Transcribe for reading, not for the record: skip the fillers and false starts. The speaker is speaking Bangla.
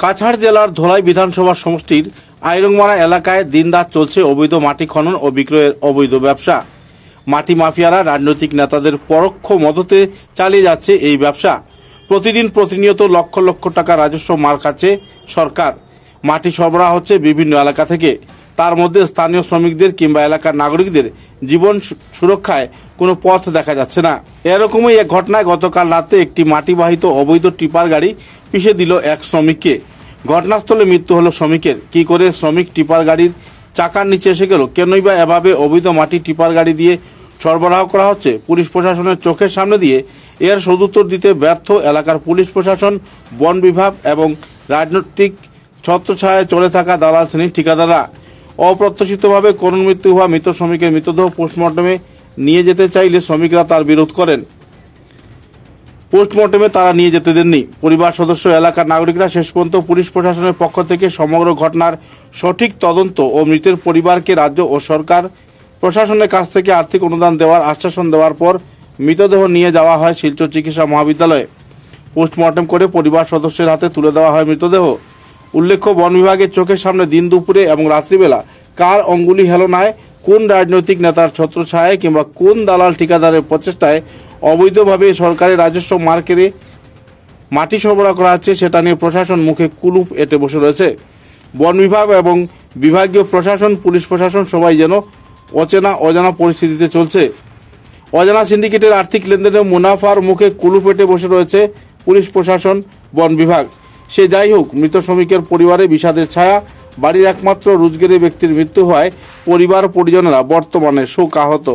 কাছাড় জেলার ধলাই বিধানসভা সমষ্টির আইরংমারা এলাকায় দিনরাত চলছে অবৈধ মাটি খনন ও বিক্রয়ের অবৈধ ব্যবসা। মাটি মাফিয়ারা রাজনৈতিক নেতাদের পরোক্ষ মদতে চালিয়ে যাচ্ছে এই ব্যবসা। প্রতিনিয়ত লক্ষ লক্ষ টাকা রাজস্ব মার খাচ্ছে সরকার। মাটি সরবরাহ হচ্ছে বিভিন্ন এলাকা থেকে, তার মধ্যে স্থানীয় শ্রমিকদের কিংবা এলাকার নাগরিকদের জীবন সুরক্ষায় কোনো পথ দেখা যাচ্ছে না। এরকমই এক ঘটনায় গতকাল রাতে একটি মাটিবাহিত অবৈধ টিপার গাড়ি পিষে দিল এক শ্রমিককে। ঘটনাস্থলে মৃত্যু হলো শ্রমিকের। কি করে শ্রমিক টিপার গাড়ির চাকার নিচে এসে গেল, কেনই বা এভাবে অবৈধ মাটি টিপার গাড়ি দিয়ে সরবরাহ করা হচ্ছে, পুলিশ প্রশাসনের চোখের সামনে দিয়ে এর সদুত্তর দিতে ব্যর্থ এলাকার পুলিশ প্রশাসন, বন বিভাগ এবং রাজনৈতিক ছত্রছায়ায় চলে থাকা দালাল শ্রেণীর ঠিকাদাররা। অপ্রত্যাশিতভাবে করুণ মৃত্যু হওয়া মৃত শ্রমিকের মৃতদেহ পোস্টমর্টমে নিয়ে যেতে চাইলে শ্রমিকরা তার বিরোধ করেন। পোস্টমর্টমে তারা নিয়ে যেতে দেননি। পরিবার সদস্য, এলাকার নাগরিকরা শেষ পর্যন্ত পুলিশ প্রশাসনের পক্ষ থেকে সমগ্র ঘটনার সঠিক তদন্ত ও মৃতের পরিবারকে রাজ্য ও সরকার প্রশাসনের কাছ থেকে আর্থিক অনুদান দেওয়ার আশ্বাসন দেওয়ার পর মৃতদেহ নিয়ে যাওয়া হয় শিলচর চিকিৎসা মহাবিদ্যালয়ে। পোস্টমর্টম করে পরিবার সদস্যের হাতে তুলে দেওয়া হয় মৃতদেহ। উল্লেখ্য, বন বিভাগের চোখের সামনে দিন দুপুরে এবং রাত্রিবেলা কার অঙ্গুলি হেলনায়, কোন রাজনৈতিক নেতার ছত্রছায়ায় কিংবা কোন দালাল ঠিকাদারের প্রচেষ্টায় অবৈধভাবে সরকারি রাজস্ব মার কেড়ে মাটি সরবরাহ করা হচ্ছে সেটা নিয়ে প্রশাসন মুখে কুলুপ এঁটে বসে রয়েছে। বন বিভাগ এবং বিভাগীয় প্রশাসন, পুলিশ প্রশাসন সবাই যেন অজানা পরিস্থিতিতে চলছে। অজানা সিন্ডিকেটের আর্থিক লেনদেনের মুনাফার মুখে কুলুপ এঁটে বসে রয়েছে পুলিশ প্রশাসন, বন বিভাগ। সে যাই হোক, মৃত শ্রমিকের পরিবারে বিষাদের ছায়া। বাড়ির একমাত্র রোজগারি ব্যক্তির মৃত্যু হওয়ায় পরিবার পরিজনেরা বর্তমানে শোকাহত।